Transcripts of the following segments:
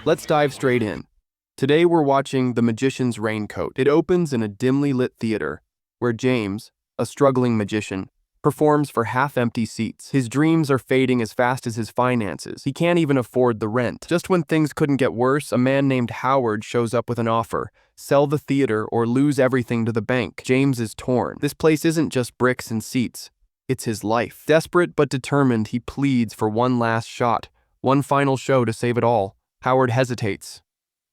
Let's dive straight in. Today we're watching The Magician's Raincoat. It opens in a dimly lit theater, where James, a struggling magician, performs for half-empty seats. His dreams are fading as fast as his finances. He can't even afford the rent. Just when things couldn't get worse, a man named Howard shows up with an offer. Sell the theater or lose everything to the bank. James is torn. This place isn't just bricks and seats. It's his life. Desperate but determined, he pleads for one last shot, one final show to save it all. Howard hesitates,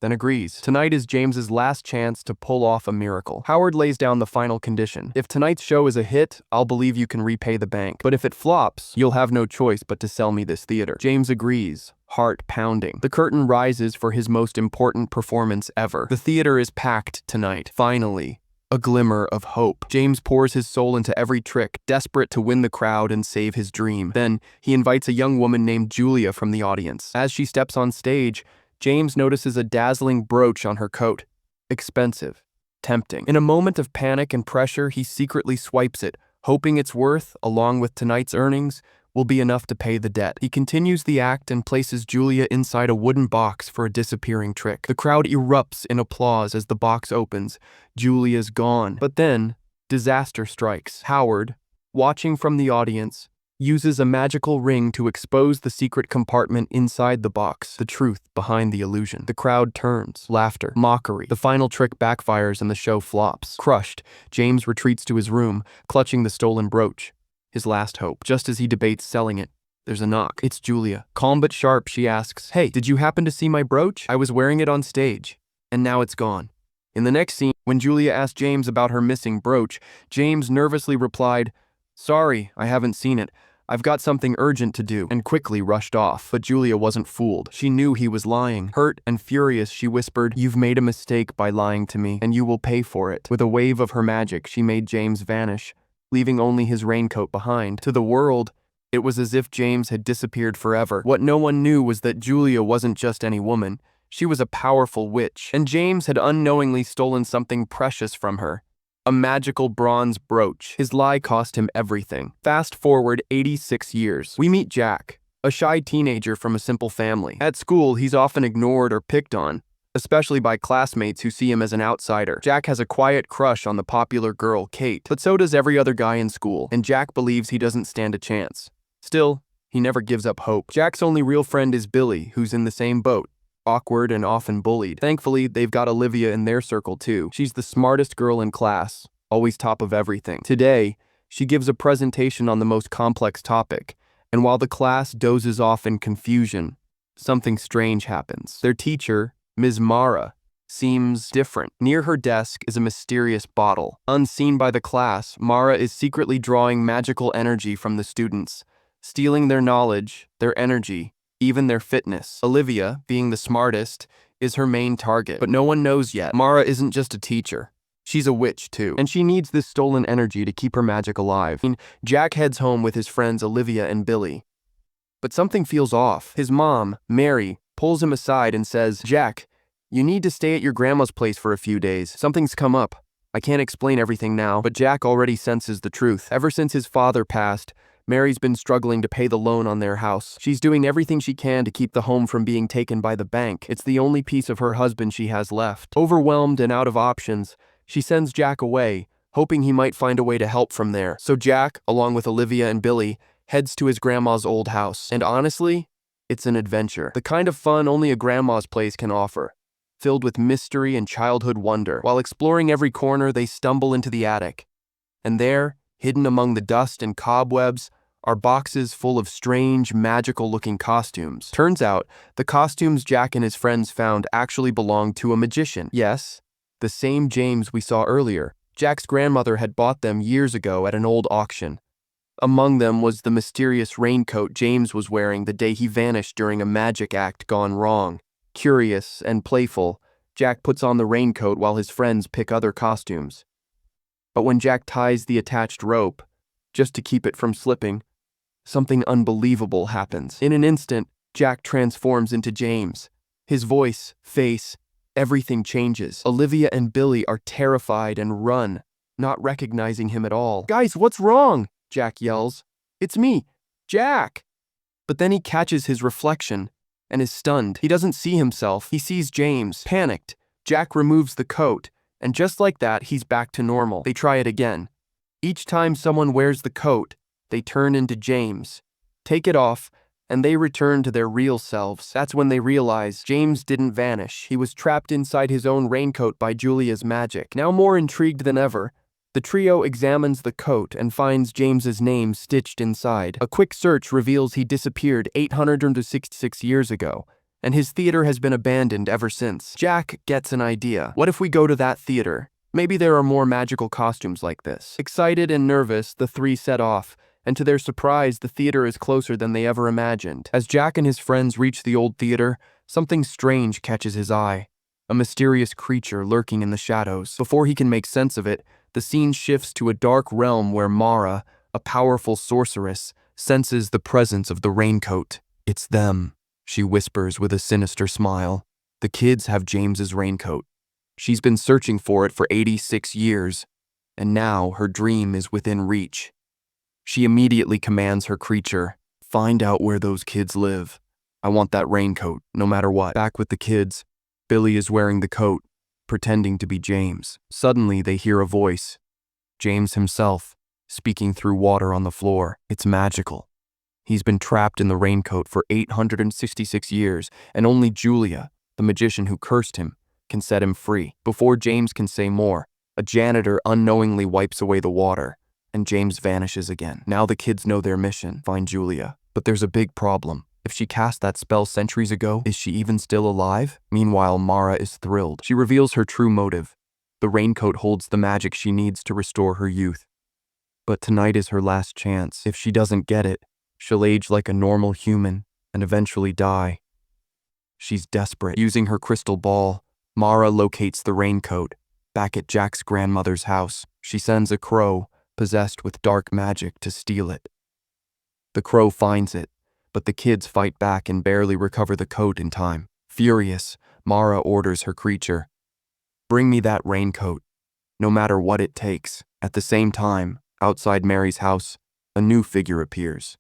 then agrees. Tonight is James's last chance to pull off a miracle. Howard lays down the final condition. If tonight's show is a hit, I'll believe you can repay the bank. But if it flops, you'll have no choice but to sell me this theater. James agrees, heart pounding. The curtain rises for his most important performance ever. The theater is packed tonight. Finally, a glimmer of hope. James pours his soul into every trick, desperate to win the crowd and save his dream. Then, he invites a young woman named Julia from the audience. As she steps on stage, James notices a dazzling brooch on her coat. Expensive, tempting. In a moment of panic and pressure, he secretly swipes it, hoping its worth, along with tonight's earnings, will be enough to pay the debt. He continues the act and places Julia inside a wooden box for a disappearing trick. The crowd erupts in applause as the box opens. Julia's gone. But then, disaster strikes. Howard, watching from the audience, uses a magical ring to expose the secret compartment inside the box, the truth behind the illusion. The crowd turns, laughter, mockery. The final trick backfires and the show flops. Crushed, James retreats to his room, clutching the stolen brooch. His last hope. Just as he debates selling it, there's a knock. It's Julia. Calm but sharp, she asks, "Hey, did you happen to see my brooch? I was wearing it on stage, and now it's gone." In the next scene, when Julia asked James about her missing brooch, James nervously replied, "Sorry, I haven't seen it. I've got something urgent to do," and quickly rushed off. But Julia wasn't fooled. She knew he was lying. Hurt and furious, she whispered, "You've made a mistake by lying to me, and you will pay for it." With a wave of her magic, she made James vanish, leaving only his raincoat behind. To the world, it was as if James had disappeared forever. What no one knew was that Julia wasn't just any woman. She was a powerful witch, and James had unknowingly stolen something precious from her. A magical bronze brooch. His lie cost him everything. Fast forward 86 years. We meet Jack, a shy teenager from a simple family. At school, he's often ignored or picked on, especially by classmates who see him as an outsider. Jack has a quiet crush on the popular girl, Kate, but so does every other guy in school, and Jack believes he doesn't stand a chance. Still, he never gives up hope. Jack's only real friend is Billy, who's in the same boat, awkward and often bullied. Thankfully, they've got Olivia in their circle too. She's the smartest girl in class, always top of everything. Today, she gives a presentation on the most complex topic, and while the class dozes off in confusion, something strange happens. Their teacher, Ms. Mara, seems different. Near her desk is a mysterious bottle. Unseen by the class, Mara is secretly drawing magical energy from the students, stealing their knowledge, their energy, even their fitness. Olivia, being the smartest, is her main target, but no one knows yet. Mara isn't just a teacher. She's a witch too, and she needs this stolen energy to keep her magic alive. Jack heads home with his friends Olivia and Billy. But something feels off. His mom, Mary, pulls him aside and says, "Jack, you need to stay at your grandma's place for a few days. Something's come up. I can't explain everything now," but Jack already senses the truth. Ever since his father passed, Mary's been struggling to pay the loan on their house. She's doing everything she can to keep the home from being taken by the bank. It's the only piece of her husband she has left. Overwhelmed and out of options, she sends Jack away, hoping he might find a way to help from there. So Jack, along with Olivia and Billy, heads to his grandma's old house. And honestly, it's an adventure. The kind of fun only a grandma's place can offer, filled with mystery and childhood wonder. While exploring every corner, they stumble into the attic. And there, hidden among the dust and cobwebs, are boxes full of strange, magical-looking costumes. Turns out, the costumes Jack and his friends found actually belonged to a magician. Yes, the same James we saw earlier. Jack's grandmother had bought them years ago at an old auction. Among them was the mysterious raincoat James was wearing the day he vanished during a magic act gone wrong. Curious and playful, Jack puts on the raincoat while his friends pick other costumes. But when Jack ties the attached rope, just to keep it from slipping, something unbelievable happens. In an instant, Jack transforms into James. His voice, face, everything changes. Olivia and Billy are terrified and run, not recognizing him at all. "Guys, what's wrong?" Jack yells. "It's me, Jack!" But then he catches his reflection. and is stunned. He doesn't see himself. He sees James. Panicked, Jack removes the coat, and just like that, he's back to normal. They try it again. Each time someone wears the coat, they turn into James. Take it off, and they return to their real selves. That's when they realize James didn't vanish. He was trapped inside his own raincoat by Julia's magic. Now more intrigued than ever, the trio examines the coat and finds James's name stitched inside. A quick search reveals he disappeared 866 years ago, and his theater has been abandoned ever since. Jack gets an idea. What if we go to that theater? Maybe there are more magical costumes like this. Excited and nervous, the three set off, and to their surprise, the theater is closer than they ever imagined. As Jack and his friends reach the old theater, something strange catches his eye. A mysterious creature lurking in the shadows. Before he can make sense of it, the scene shifts to a dark realm where Mara, a powerful sorceress, senses the presence of the Raincoat. It's them, she whispers with a sinister smile. The kids have James's raincoat. She's been searching for it for 86 years, and now her dream is within reach. She immediately commands her creature, find out where those kids live. I want that raincoat, no matter what. Back with the kids, Billy is wearing the coat, pretending to be James. Suddenly, they hear a voice. James himself, speaking through water on the floor. It's magical. He's been trapped in the raincoat for 866 years, and only Julia, the magician who cursed him, can set him free. Before James can say more, a janitor unknowingly wipes away the water, and James vanishes again. Now the kids know their mission, find Julia. But there's a big problem. If she cast that spell centuries ago, is she even still alive? Meanwhile, Mara is thrilled. She reveals her true motive. The raincoat holds the magic she needs to restore her youth. But tonight is her last chance. If she doesn't get it, she'll age like a normal human and eventually die. She's desperate. Using her crystal ball, Mara locates the raincoat back at Jack's grandmother's house. She sends a crow, possessed with dark magic, to steal it. The crow finds it, but the kids fight back and barely recover the coat in time. Furious, Mara orders her creature, bring me that raincoat, no matter what it takes. At the same time, outside Mary's house, a new figure appears.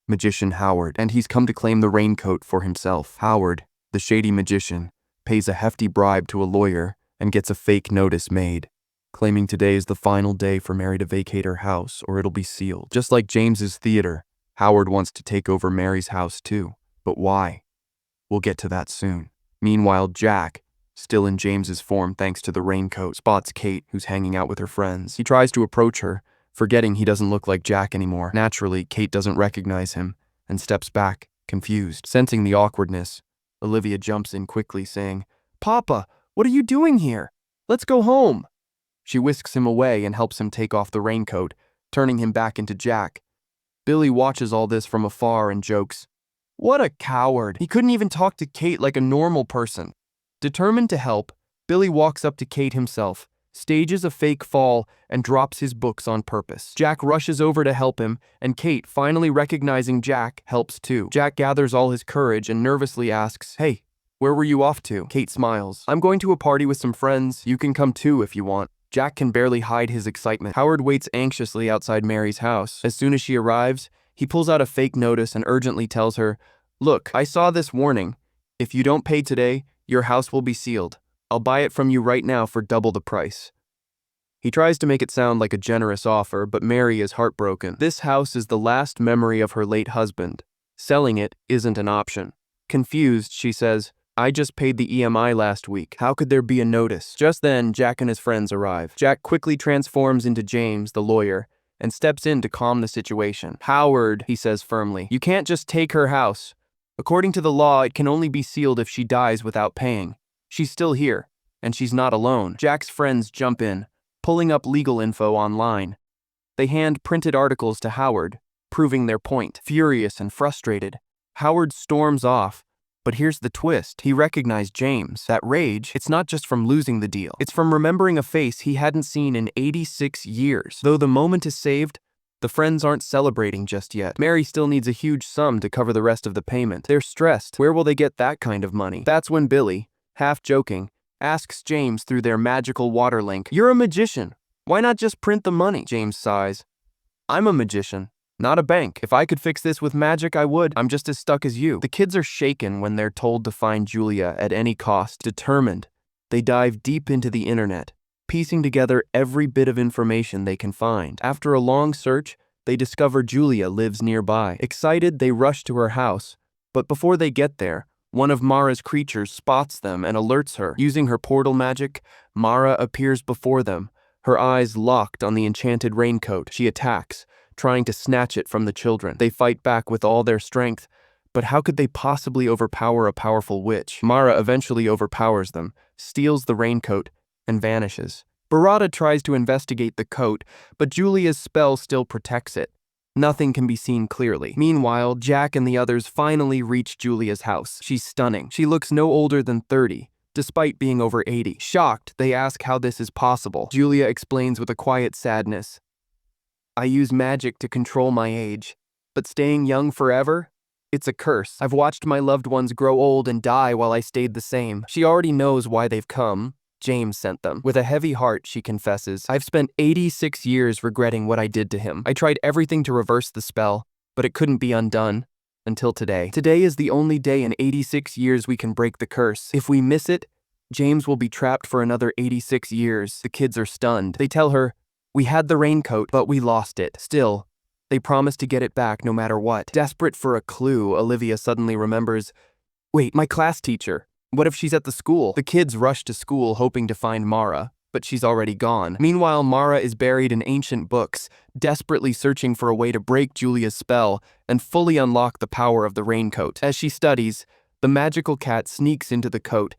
Magician Howard, and he's come to claim the raincoat for himself. Howard, the shady magician, pays a hefty bribe to a lawyer and gets a fake notice made, claiming today is the final day for Mary to vacate her house or it'll be sealed. Just like James's theater, Howard wants to take over Mary's house too. But why? We'll get to that soon. Meanwhile, Jack, still in James's form thanks to the raincoat, spots Kate, who's hanging out with her friends. He tries to approach her, forgetting he doesn't look like Jack anymore. Naturally, Kate doesn't recognize him and steps back, confused. Sensing the awkwardness, Olivia jumps in quickly, saying, "Papa, what are you doing here? Let's go home." She whisks him away and helps him take off the raincoat, turning him back into Jack. Billy watches all this from afar and jokes, "What a coward. He couldn't even talk to Kate like a normal person." Determined to help, Billy walks up to Kate himself, stages a fake fall, and drops his books on purpose. Jack rushes over to help him, and Kate, finally recognizing Jack, helps too. Jack gathers all his courage and nervously asks, "Hey, where were you off to?" Kate smiles. "I'm going to a party with some friends. You can come too if you want." Jack can barely hide his excitement. Howard waits anxiously outside Mary's house. As soon as she arrives, he pulls out a fake notice and urgently tells her, "Look, I saw this warning. If you don't pay today, your house will be sealed. I'll buy it from you right now for double the price." He tries to make it sound like a generous offer, but Mary is heartbroken. This house is the last memory of her late husband. Selling it isn't an option. Confused, she says, "I just paid the EMI last week. How could there be a notice?" Just then, Jack and his friends arrive. Jack quickly transforms into James, the lawyer, and steps in to calm the situation. "Howard," he says firmly, "you can't just take her house. According to the law, it can only be sealed if she dies without paying. She's still here, and she's not alone." Jack's friends jump in, pulling up legal info online. They hand printed articles to Howard, proving their point. Furious and frustrated, Howard storms off. But here's the twist. He recognized James. That rage, it's not just from losing the deal. It's from remembering a face he hadn't seen in 86 years. Though the moment is saved, the friends aren't celebrating just yet. Mary still needs a huge sum to cover the rest of the payment. They're stressed. Where will they get that kind of money? That's when Billy, half joking, asks James through their magical water link, "You're a magician. Why not just print the money?" James sighs. "I'm a magician, Not a bank. If I could fix this with magic, I would. I'm just as stuck as you. The kids are shaken when they're told to find Julia at any cost. Determined, they dive deep into the internet, piecing together every bit of information they can find. After a long search, they discover Julia lives nearby. Excited, they rush to her house, but before they get there, one of Mara's creatures spots them and alerts her. Using her portal magic, Mara appears before them, her eyes locked on the enchanted raincoat. She attacks, trying to snatch it from the children. They fight back with all their strength, but how could they possibly overpower a powerful witch? Mara eventually overpowers them, steals the raincoat, and vanishes. Barada tries to investigate the coat, but Julia's spell still protects it. Nothing can be seen clearly. Meanwhile, Jack and the others finally reach Julia's house. She's stunning. She looks no older than 30, despite being over 80. Shocked, they ask how this is possible. Julia explains with a quiet sadness. I use magic to control my age, but staying young forever? It's a curse. I've watched my loved ones grow old and die while I stayed the same. She already knows why they've come. James sent them. With a heavy heart, she confesses, I've spent 86 years regretting what I did to him. I tried everything to reverse the spell, but it couldn't be undone. Until today. Today is the only day in 86 years we can break the curse. If we miss it, James will be trapped for another 86 years. The kids are stunned. They tell her, we had the raincoat, but we lost it. Still, they promise to get it back no matter what. Desperate for a clue, Olivia suddenly remembers, wait, my class teacher. What if she's at the school? The kids rush to school hoping to find Mara, but she's already gone. Meanwhile, Mara is buried in ancient books, desperately searching for a way to break Julia's spell and fully unlock the power of the raincoat. As she studies, the magical cat sneaks into the coat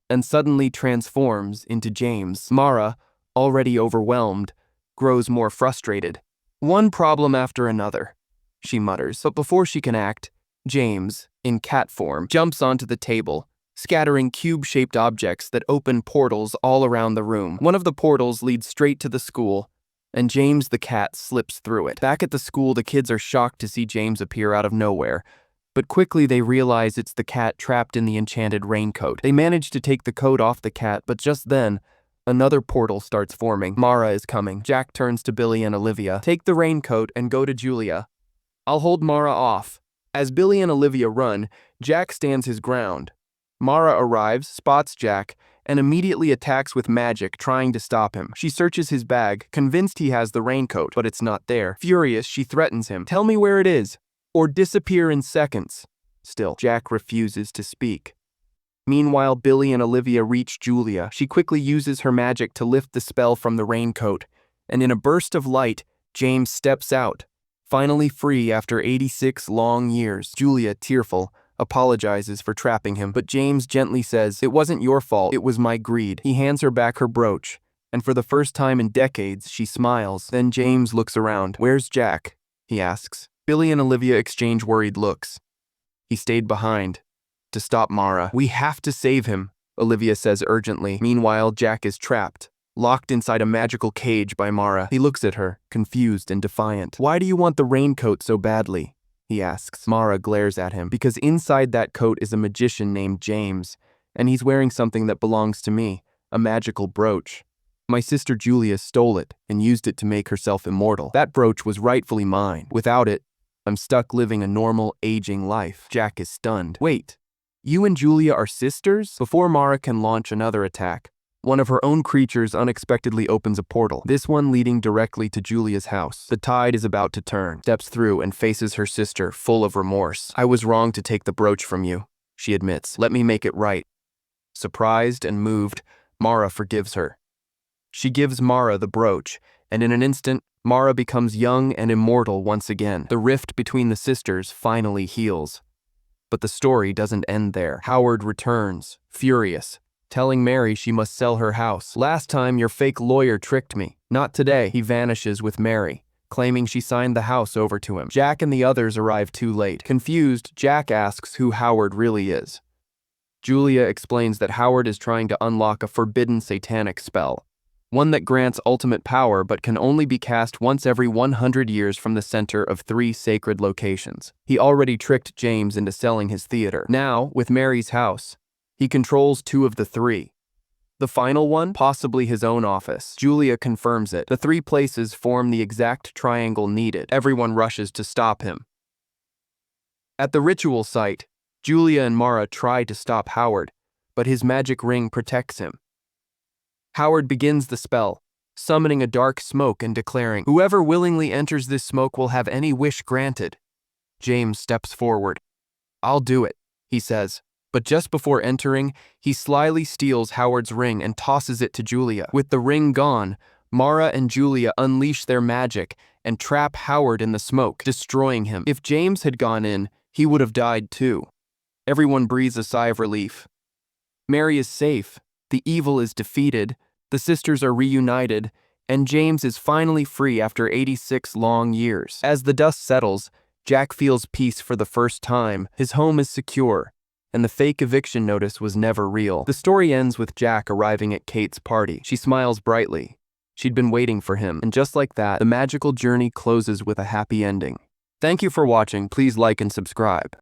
and suddenly transforms into James. Mara, already overwhelmed, grows more frustrated. One problem after another, she mutters. But before she can act, James, in cat form, jumps onto the table, scattering cube-shaped objects that open portals all around the room. One of the portals leads straight to the school, and James the cat slips through it. Back at the school, the kids are shocked to see James appear out of nowhere, but quickly they realize it's the cat trapped in the enchanted raincoat. They manage to take the coat off the cat, but just then, another portal starts forming. Mara is coming. Jack turns to Billy and Olivia. Take the raincoat and go to Julia. I'll hold Mara off. As Billy and Olivia run, Jack stands his ground. Mara arrives, spots Jack, and immediately attacks with magic, trying to stop him. She searches his bag, convinced he has the raincoat, but it's not there. Furious, she threatens him. Tell me where it is, or disappear in seconds. Still, Jack refuses to speak. Meanwhile, Billy and Olivia reach Julia. She quickly uses her magic to lift the spell from the raincoat, and in a burst of light, James steps out, finally free after 86 long years. Julia, tearful, apologizes for trapping him, but James gently says, it wasn't your fault, it was my greed. He hands her back her brooch, and for the first time in decades, she smiles. Then James looks around. Where's Jack? He asks. Billy and Olivia exchange worried looks. He stayed behind to stop Mara. We have to save him, Olivia says urgently. Meanwhile, Jack is trapped, locked inside a magical cage by Mara. He looks at her, confused and defiant. Why do you want the raincoat so badly? He asks. Mara glares at him. Because inside that coat is a magician named James, and he's wearing something that belongs to me, a magical brooch. My sister Julia stole it and used it to make herself immortal. That brooch was rightfully mine. Without it, I'm stuck living a normal, aging life. Jack is stunned. Wait, you and Julia are sisters? Before Mara can launch another attack, one of her own creatures unexpectedly opens a portal, this one leading directly to Julia's house. The tide is about to turn, steps through and faces her sister, full of remorse. I was wrong to take the brooch from you, she admits. Let me make it right. Surprised and moved, Mara forgives her. She gives Mara the brooch, and in an instant, Mara becomes young and immortal once again. The rift between the sisters finally heals. But the story doesn't end there. Howard returns, furious, telling Mary she must sell her house. Last time, your fake lawyer tricked me. Not today. He vanishes with Mary, claiming she signed the house over to him. Jack and the others arrive too late. Confused, Jack asks who Howard really is. Julia explains that Howard is trying to unlock a forbidden satanic spell, one that grants ultimate power but can only be cast once every 100 years from the center of 3 sacred locations. He already tricked James into selling his theater. Now, with Mary's house, he controls 2 of the 3. The final one? Possibly his own office. Julia confirms it. The three places form the exact triangle needed. Everyone rushes to stop him. At the ritual site, Julia and Mara try to stop Howard, but his magic ring protects him. Howard begins the spell, summoning a dark smoke and declaring, "Whoever willingly enters this smoke will have any wish granted." James steps forward. "I'll do it," he says. But just before entering, he slyly steals Howard's ring and tosses it to Julia. With the ring gone, Mara and Julia unleash their magic and trap Howard in the smoke, destroying him. If James had gone in, he would have died too. Everyone breathes a sigh of relief. Mary is safe, the evil is defeated, the sisters are reunited, and James is finally free after 86 long years. As the dust settles, Jack feels peace for the first time. His home is secure, and the fake eviction notice was never real. The story ends with Jack arriving at Kate's party. She smiles brightly. She'd been waiting for him, and just like that, the magical journey closes with a happy ending. Thank you for watching. Please like and subscribe.